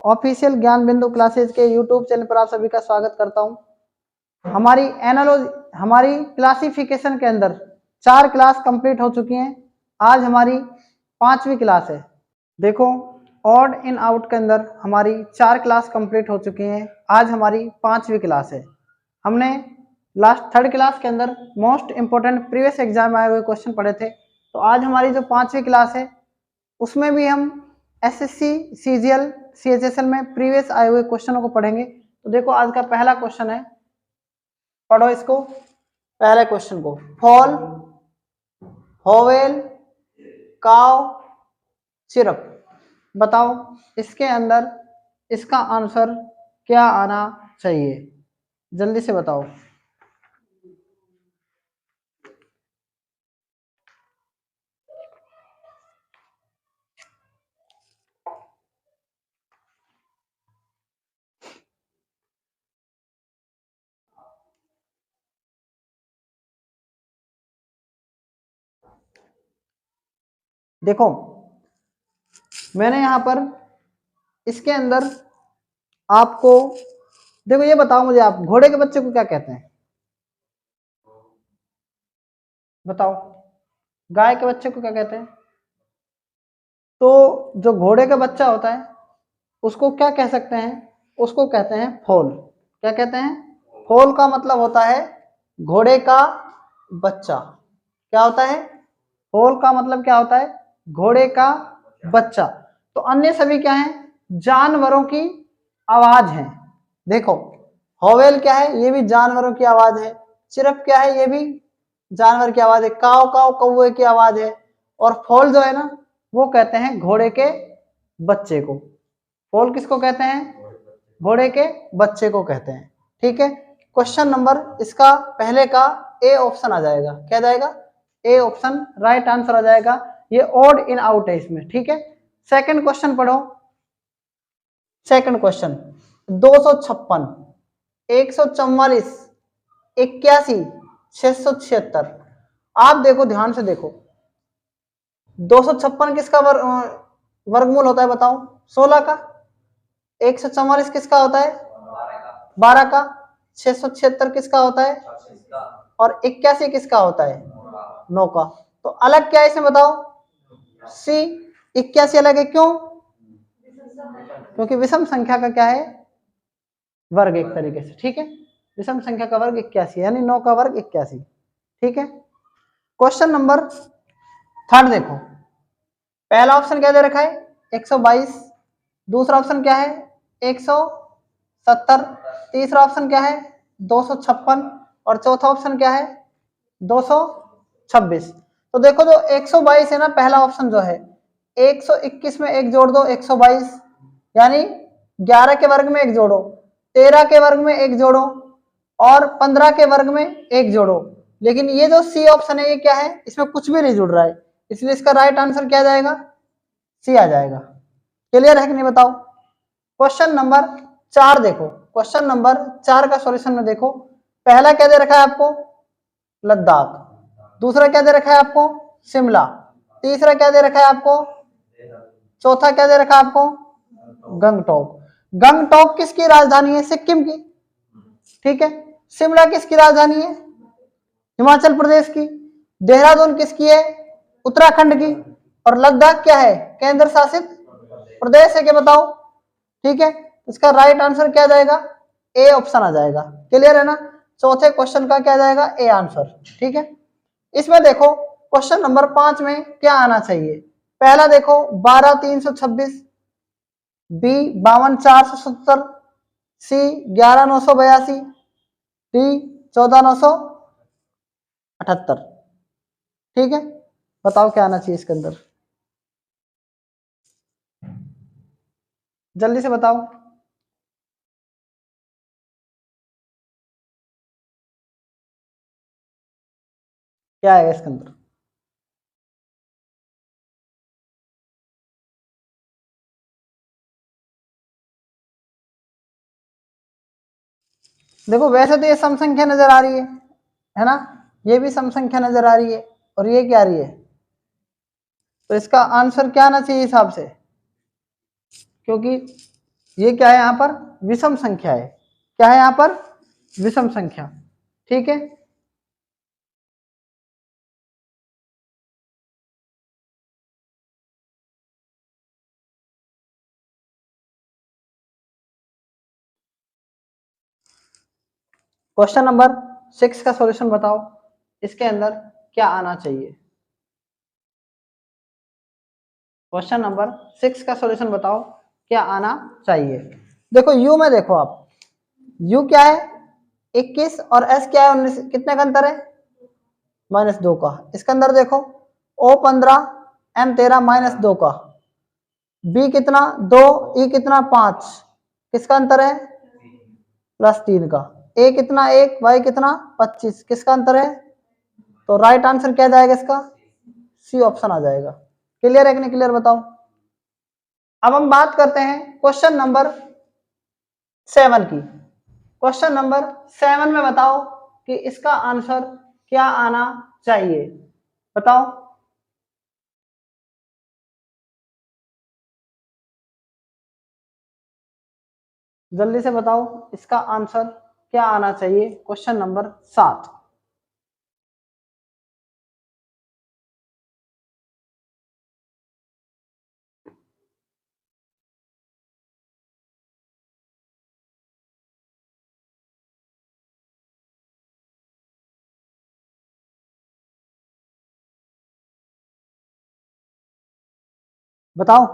Official ज्ञान बिंदु classes के यूट्यूब चैनल पर आप सभी का स्वागत करता हूं। हमारी क्लासिफिकेशन के अंदर 4 क्लास कंप्लीट हो चुकी हैं। आज हमारी 5वीं क्लास है। देखो, ऑड इन आउट के अंदर हमारी 4 क्लास कंप्लीट हो चुकी हैं। आज हमारी 5वीं क्लास है। हमने लास्ट 3rd क्लास के अंदर मोस्ट इंपोर्टेंट प्रीवियस एग्जाम आए हुए क्वेश्चन पढ़े थे। तो आज हमारी जो 5वीं क्लास है उसमें भी हम एसएससी, सीजीएल, सीएचएसएल में प्रीवियस आए हुए क्वेश्चनों को पढ़ेंगे। तो देखो, आज का पहला क्वेश्चन है, पढ़ो इसको। पहले क्वेश्चन को, फॉल, होवेल, काव, चिरप, बताओ इसके अंदर इसका आंसर क्या आना चाहिए? जल्दी से बताओ। देखो, मैंने यहां पर इसके अंदर आपको, देखो ये बताओ मुझे, आप घोड़े के बच्चे को क्या कहते हैं? बताओ, गाय के बच्चे को क्या कहते हैं? तो जो घोड़े का बच्चा होता है उसको क्या कह सकते हैं? उसको कहते हैं फोल। क्या कहते हैं? फोल का मतलब होता है घोड़े का बच्चा। क्या होता है? फोल का मतलब क्या होता है? घोड़े का बच्चा। तो अन्य सभी क्या है? जानवरों की आवाज है। देखो, होवेल क्या है? ये भी जानवरों की आवाज है। चिरप क्या है? ये भी जानवर की आवाज है। काव काव कौवे की आवाज है। और फोल जो है ना, वो कहते हैं घोड़े के बच्चे को। फोल किसको कहते हैं? घोड़े के बच्चे को कहते हैं। ठीक है, क्वेश्चन नंबर इसका पहले का ए ऑप्शन आ जाएगा। क्या जाएगा? ए ऑप्शन राइट आंसर आ जाएगा। ये ऑड इन आउट है इसमें। ठीक है, सेकंड क्वेश्चन पढ़ो। Second question, 256, 144, 81, 676। आप देखो, ध्यान से देखो, 256 किसका वर्गमूल होता है? बताओ। 16 का। 144 किसका होता है? 12 का। 676 किसका होता है? और 81 किसका होता है? 9 का। तो अलग क्या है इसमें बताओ? सी। 81 अलग है, क्यों? क्योंकि विषम संख्या का क्या है? वर्ग एक तरीके से। ठीक है, विषम संख्या का वर्ग 81, यानी 9 का वर्ग 81। ठीक है, क्वेश्चन नंबर 3 देखो। पहला ऑप्शन क्या दे रखा है? 122। दूसरा ऑप्शन क्या है? 170। तीसरा ऑप्शन क्या है? 256। और चौथा ऑप्शन क्या है? 226। तो देखो, जो 122 है ना, पहला ऑप्शन जो है, 121 में 1 जोड़ दो, 122, यानी 11 के वर्ग में 1 जोड़ो, 13 के वर्ग में 1 जोड़ो, और 15 के वर्ग में 1 जोड़ो। लेकिन ये जो सी ऑप्शन है, ये क्या है? इसमें कुछ भी नहीं जुड़ रहा है, इसलिए इसका राइट आंसर क्या जाएगा? सी आ जाएगा। क्लियर है कि नहीं बताओ? क्वेश्चन नंबर 4 देखो। क्वेश्चन नंबर 4 का सॉल्यूशन में देखो। पहला क्या दे रखा है आपको? लद्दाख। दूसरा क्या दे रखा है आपको? शिमला। तीसरा क्या दे रखा है आपको? चौथा क्या दे रखा है आपको? गंगटोक। गंगटोक किसकी राजधानी है? सिक्किम की। ठीक है, शिमला किसकी राजधानी है? हिमाचल प्रदेश की। देहरादून किसकी है? उत्तराखंड की। और लद्दाख क्या है? केंद्र शासित प्रदेश है। क्या बताओ? ठीक है, इसका राइट आंसर क्या जाएगा? ए ऑप्शन आ जाएगा। क्लियर है ना? चौथे क्वेश्चन का क्या जाएगा? A answer. ठीक है, इसमें देखो क्वेश्चन नंबर 5 में क्या आना चाहिए। पहला देखो, 12,326, बी 52,470, सी 11,982, डी 14,978। ठीक है, बताओ क्या आना चाहिए इसके अंदर? जल्दी से बताओ। क्या आएगा इसके अंदर? देखो, वैसे तो ये सम संख्या नजर आ रही है ना? ये भी सम संख्या नजर आ रही है, और ये क्या आ रही है? तो इसका आंसर क्या आना चाहिए हिसाब से? क्योंकि ये क्या है यहाँ पर, विषम संख्या है। क्या है यहाँ पर, विषम संख्या। ठीक है, क्वेश्चन नंबर 6 का सॉल्यूशन बताओ, इसके अंदर क्या आना चाहिए। क्वेश्चन नंबर 6 का सॉल्यूशन बताओ क्या आना चाहिए। देखो यू में देखो आप, यू क्या है 21 और एस क्या है 19, कितने का अंतर है, -2 का। इसके अंदर देखो O 15 M 13 -2 का, B कितना 2, E कितना 5, किसका अंतर है, +3 का। A कितना 1, Y कितना 25, किसका अंतर है। तो राइट आंसर क्या जाएगा इसका, सी ऑप्शन आ जाएगा। क्लियर है कि नहीं क्लियर बताओ। अब हम बात करते हैं क्वेश्चन नंबर 7 की। क्वेश्चन नंबर 7 में बताओ कि इसका आंसर क्या आना चाहिए, बताओ। जल्दी से बताओ इसका आंसर क्या आना चाहिए, क्वेश्चन नंबर 7। बताओ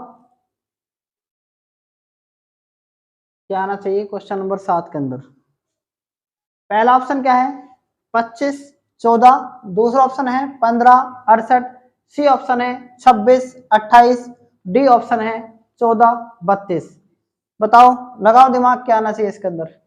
क्या आना चाहिए क्वेश्चन नंबर 7 के अंदर। पहला ऑप्शन क्या है 25 14, दूसरा ऑप्शन है 15 68, सी ऑप्शन है 26 28, डी ऑप्शन है 14 32। बताओ, लगाओ दिमाग, क्या आना चाहिए इसके अंदर।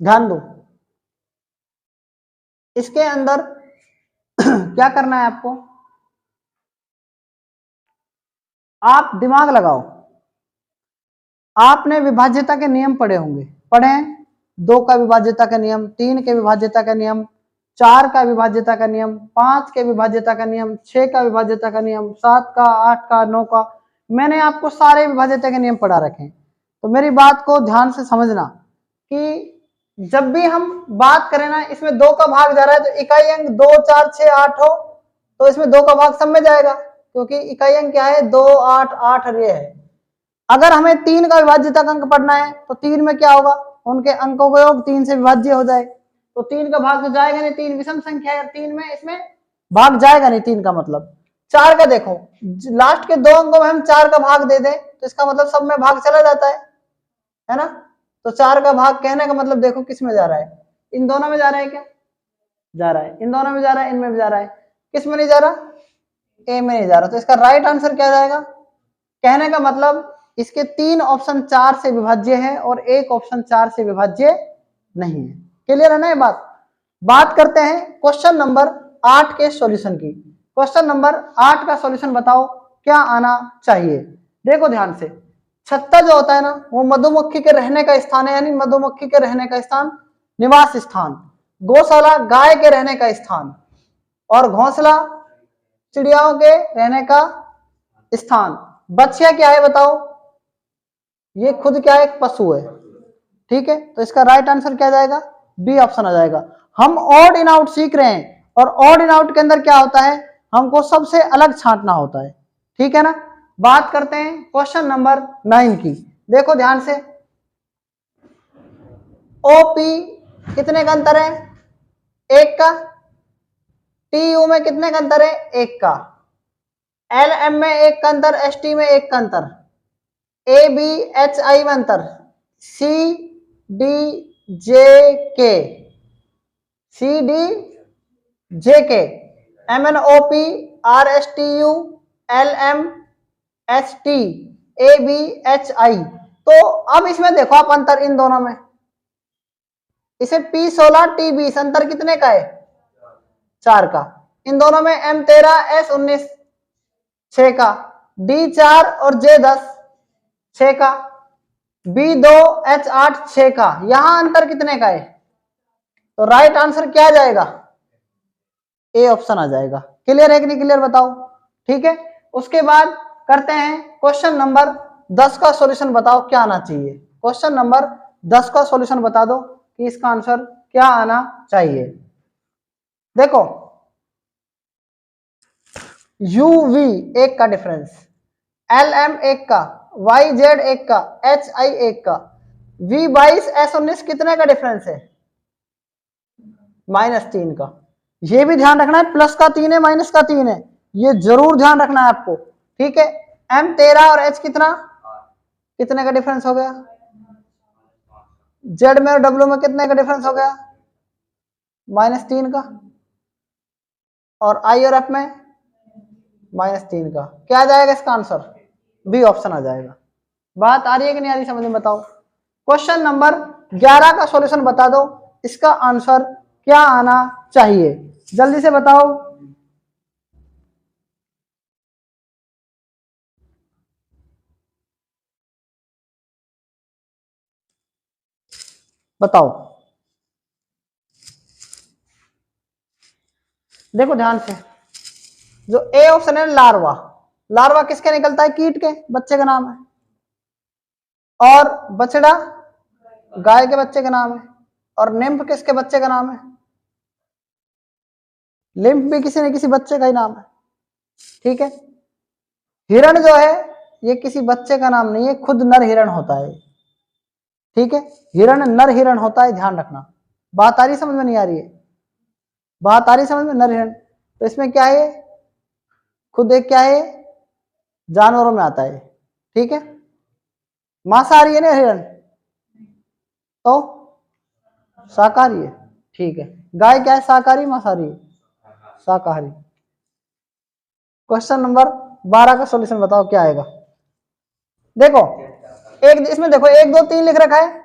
ध्यान दो, इसके अंदर क्या करना है आपको, आप दिमाग लगाओ। आपने विभाज्यता के नियम पढ़े होंगे, पढ़े हैं, 2 का विभाज्यता का नियम, 3 के विभाज्यता का नियम, 4 का विभाज्यता का नियम, 5 के विभाज्यता का नियम, 6 का विभाज्यता का नियम, 7 का, 8 का, 9 का। मैंने आपको सारे विभाज्यता के नियम पढ़ा रखे हैं। तो मेरी बात को ध्यान से समझना कि जब भी हम बात करें ना, इसमें 2 का भाग जा रहा है तो इकाई अंक 2 4 6 8 हो तो इसमें 2 का भाग सब में जाएगा, क्योंकि इकाई अंक क्या है 2 8 8 और ये है। अगर हमें 3 का विभाज्यता का अंक पढ़ना है तो 3 में क्या होगा, उनके अंकों का योग 3 से विभाज्य हो जाए, तो 3 का भाग तो जाएगा नहीं, 3 विषम संख्या है, 3 में इसमें भाग जाएगा नहीं 3 का। मतलब 4 का देखो, लास्ट के 2 अंकों में हम 4 का भाग दे दें तो इसका मतलब सब में भाग चला जाता है ना। तो 4 का भाग कहने का मतलब देखो किस में जा रहा है, इन दोनों में जा रहा है, क्या जा रहा है, इन दोनों में जा रहा है, इनमें भी जा रहा है, किस में नहीं जा रहा, ए में नहीं जा रहा। तो इसका राइट आंसर क्या जाएगा, कहने का मतलब इसके 3 ऑप्शन 4 से विभाज्य है और 1 ऑप्शन 4 से विभाज्य नहीं है। क्लियर है ना ये बात। बात करते हैं क्वेश्चन नंबर 8 के सॉल्यूशन की। क्वेश्चन नंबर 8 का सॉल्यूशन बताओ क्या आना चाहिए। देखो ध्यान से, छत्ता जो होता है ना वो मधुमक्खी के रहने का स्थान है, यानी मधुमक्खी के रहने का स्थान, निवास स्थान। गौशाला गाय के रहने का स्थान, और घोंसला चिड़ियाओं के रहने का स्थान। बछिया क्या है बताओ, ये खुद क्या है, एक पशु है। ठीक है, तो इसका राइट आंसर क्या जाएगा, बी ऑप्शन आ जाएगा। हम ऑड इन आउट सीख रहे हैं और ऑड इन आउट के अंदर क्या होता है, हमको सबसे अलग छांटना होता है। ठीक है ना। बात करते हैं क्वेश्चन नंबर 9 की। देखो ध्यान से, ओपी कितने का अंतर है, 1 का। टीयू में कितने का अंतर है, 1 का। एल एम में 1 का अंतर, एस टी में 1 का अंतर, ए बी एच आई में अंतर, सी डी जे के, सी डी जे के MnOPRSTULMSTABHI। तो अब इसमें देखो आप अंतर इन दोनों में, इसे P16 T20 अंतर कितने का है? 4 का। इन दोनों में M13 S19 6 का, D4 और J10 6 का, B2 H8 6 का। यहां अंतर कितने का है? तो राइट आंसर क्या आ जाएगा? ए ऑप्शन आ जाएगा। क्लियर है कि नहीं क्लियर बताओ। ठीक है, उसके बाद करते हैं क्वेश्चन नंबर 10 का सॉल्यूशन। बताओ क्या आना चाहिए? क्वेश्चन नंबर 10 का सॉल्यूशन बता दो कि इसका आंसर क्या आना चाहिए। देखो, UV एक का डिफरेंस, LM एक का, YZ एक का, HI एक का, V22 S19 कितने का डिफरेंस है? -3 का। ये भी ध्यान रखना है, प्लस का 3 है माइनस का 3 है, ये जरूर ध्यान रखना है आपको। ठीक है, M13 और H कितने का डिफरेंस हो गया? Z में और W में कितने का डिफरेंस हो गया? -3 का। और I और F में -3 का। क्या आ जाएगा इसका आंसर? बी ऑप्शन आ जाएगा। बात आ रही है कि नहीं आ रही समझ में बताओ। क्वेश्चन नंबर 11 का सॉल्यूशन बता दो, इसका आंसर क्या आना चाहिए? जल्दी से बताओ। बताओ, देखो ध्यान से। जो ए ऑप्शन है लार्वा, लार्वा किसके निकलता है? कीट के बच्चे का नाम है। और बछड़ा गाय के बच्चे का नाम है। और निम्फ किसके बच्चे का नाम है? लिम्फ भी किसी न किसी बच्चे का ही नाम है। ठीक है, हिरण जो है ये किसी बच्चे का नाम नहीं है, खुद नर हिरण होता है। ठीक है, हिरण नर हिरण होता है, ध्यान रखना। बात आ रही समझ में नहीं आ रही है? बात आ रही समझ में? नर हिरण। तो इसमें क्या है? खुद एक क्या है? जानवरों में आता है। ठीक है, मांसाहारी है ना हिरण, तो शाकाहारी है। ठीक है, गाय क्या है? शाकाहारी मांसाहारी? शाकाहारी। क्वेश्चन नंबर 12 का सॉल्यूशन बताओ क्या आएगा। देखो, एक इसमें देखो 1 2 3 लिख रखा है।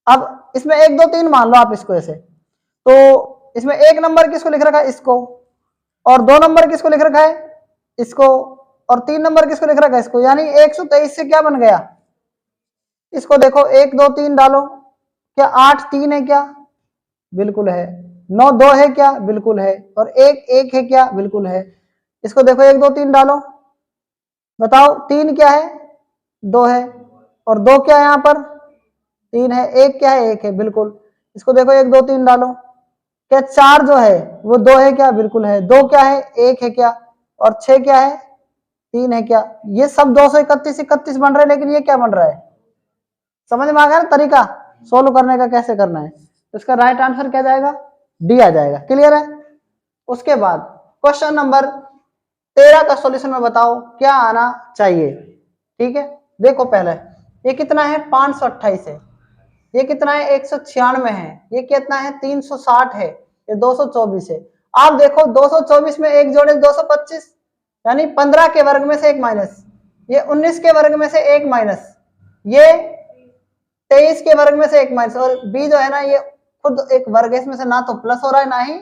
अब इसमें 1 2 3 मान लो आप इसको ऐसे, तो इसमें 1 नंबर किसको लिख रखा है? इसको। और 2 नंबर किसको लिख रखा है? इसको। और 3 नंबर किसको लिख रखा है? इसको। यानी 123 से क्या बन गया? इसको देखो, 1 2 3 डालो, क्या 8 3 है क्या? बिल्कुल है। 9 2 है क्या? बिल्कुल है। और 1 1 है क्या? बिल्कुल है। इसको देखो, 1 2 3 डालो, बताओ 3 क्या है? 2 है। और 2 क्या है? यहाँ पर 3 है। 1 क्या है? 1 है, बिल्कुल। इसको देखो, 1 2 3 डालो, क्या 4 जो है वो 2 है क्या? बिल्कुल है। 2 क्या है? 1 है क्या? और 6 क्या है? 3 है क्या? ये सब 231 31 बन रहे हैं, लेकिन ये क्या बन रहा है? समझ में आ गया ना तरीका सोल्व करने का, कैसे करना है? तो इसका राइट आंसर क्या जाएगा? डी आ जाएगा। क्लियर है? उसके बाद क्वेश्चन नंबर 13 का सॉल्यूशन में बताओ क्या आना चाहिए। ठीक है, देखो पहले ये कितना है? 528 है। ये कितना है? 196 है। ये कितना है? 360 है। ये 224 है। आप देखो 224 में एक जोड़े 225, यानी 15 के वर्ग में से एक माइनस, ये 19 के वर्ग में से एक माइनस, ये 23 के वर्ग में से एक माइनस, और बी जो है ना ये खुद एक वर्ग है, इसमें से ना तो प्लस हो रहा है ना ही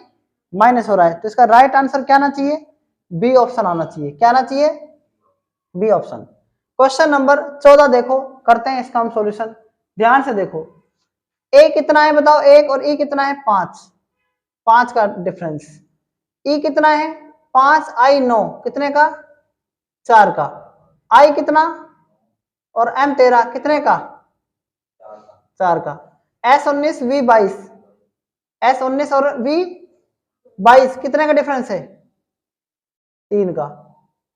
माइनस हो रहा है। तो इसका राइट आंसर क्या आना चाहिए? बी ऑप्शन आना चाहिए। क्या आना चाहिए? B option. क्वेश्चन नंबर 14 देखो, करते हैं इसका हम सॉल्यूशन। ध्यान से देखो, ए कितना है बताओ? 1 और ई कितना है? 5। 5 का डिफरेंस। ई कितना है? 5 आई 9 कितने का? 4 का। आई कितना? और एम 13 कितने का? 4 का। S19 V22, S19 और V22 कितने का डिफरेंस है? 3 का।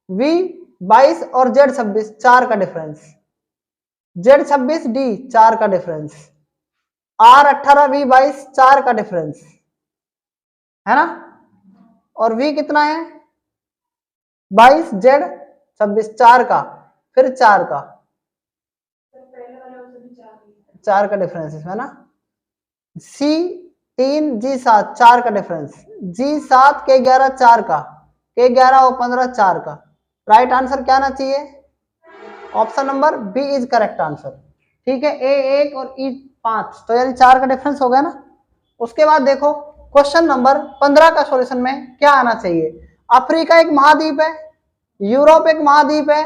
V22 और Z26 4 का डिफरेंस। Z26D 4 का डिफरेंस। R18 V22 4 का डिफरेंस है ना। और V कितना है? 22 Z26 4 का, फिर 4 का, 4 का डिफरेंस है ना। C 3 G7 4 का डिफरेंस, G7 K11 4 का, K11 और 15 4 का। राइट आंसर क्या आना चाहिए? Option number B is correct answer. ठीक है, A1 और E5, तो यानी 4 का डिफरेंस हो गया ना। उसके बाद देखो क्वेश्चन नंबर 15 का सॉल्यूशन में क्या आना चाहिए। अफ्रीका एक महाद्वीप है, यूरोप एक महाद्वीप है,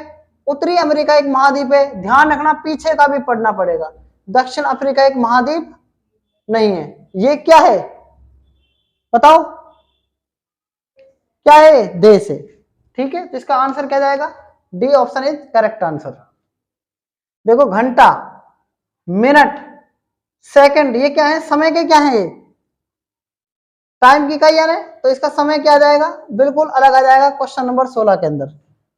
उत्तरी अमेरिका एक महाद्वीप है। ध्यान रखना पीछे का भी पढ़ना पड़ेगा। दक्षिण अफ्रीका एक महाद्वीप नहीं है। ये क्या है बताओ, क्या है? देश है। ठीक है, तो इसका आंसर क्या जाएगा? D option is correct answer. देखो घंटा, मिनट, सेकंड, ये क्या है? समय के क्या है? ये टाइम की इकाई है, तो इसका समय क्या आ जाएगा? बिल्कुल अलग आ जाएगा क्वेश्चन नंबर 16 के अंदर।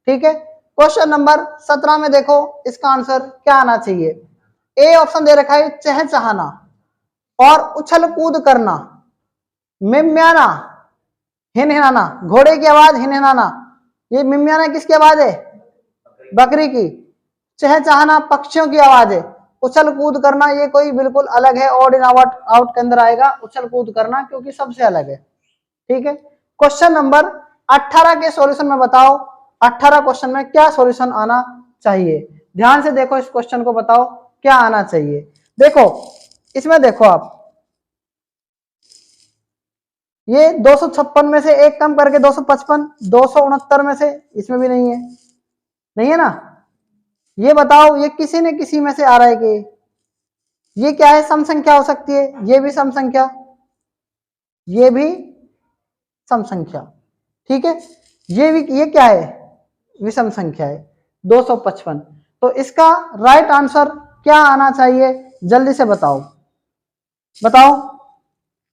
ठीक है, क्वेश्चन नंबर 17 में देखो इसका आंसर क्या आना चाहिए। ए ऑप्शन दे रखा है चहचहाना और उछल कूद करना, मिम्याना, हिनहिनाना, घोड़े की आवाज हिनहिनाना। ये मिम्याना किसकी आवाज है? बकरी की। चहचहाना पक्षियों की आवाज है। उछल कूद करना ये कोई बिल्कुल अलग है, ऑड इन आउट के अंदर आएगा उछल कूद करना, क्योंकि सबसे अलग है। ठीक है, क्वेश्चन नंबर 18 के सॉल्यूशन में बताओ, 18 क्वेश्चन में क्या सॉल्यूशन आना चाहिए। ध्यान से देखो इस क्वेश्चन को, बताओ क्या आना चाहिए। देखो इसमें देखो आप, ये 256 में से एक कम करके 255, 269 में से, इसमें भी नहीं है, नहीं है ना। ये बताओ ये किसी न किसी में से आ रहा है कि ये क्या है? सम संख्या हो सकती है, ये भी सम संख्या, ये भी सम संख्या। ठीक है, ये क्या है? विषम संख्या है 255। तो इसका राइट आंसर क्या आना चाहिए? जल्दी से बताओ, बताओ।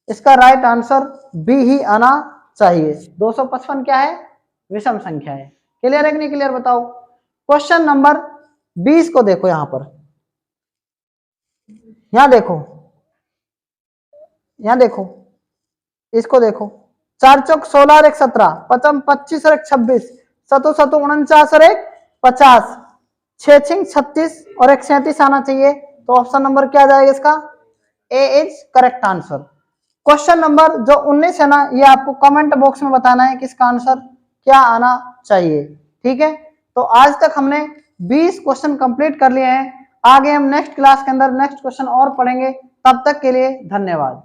इसका राइट आंसर बी ही आना चाहिए। 255 क्या है? विषम संख्या है। क्लियर है कि नहीं क्लियर बताओ। क्वेश्चन नंबर 20 को देखो, यहां पर, यहां देखो, यहां देखो, इसको देखो। 4 चौक 16 और 1 17, पचम 25 और 1 26, सतु सतु 49 और 1 50, 6 छिंग 36 और 1 37 आना चाहिए। तो ऑप्शन नंबर क्या जाएगा इसका? A is correct answer. Question number जो 19 है ना, ये आपको कमेंट बॉक्स में बताना है कि इसका आंसर क्या आना चाहिए। ठीक है, तो आज तक हमने 20 क्वेश्चन कंप्लीट कर लिए हैं। आगे हम नेक्स्ट क्लास के अंदर नेक्स्ट क्वेश्चन और पढ़ेंगे। तब तक के लिए धन्यवाद।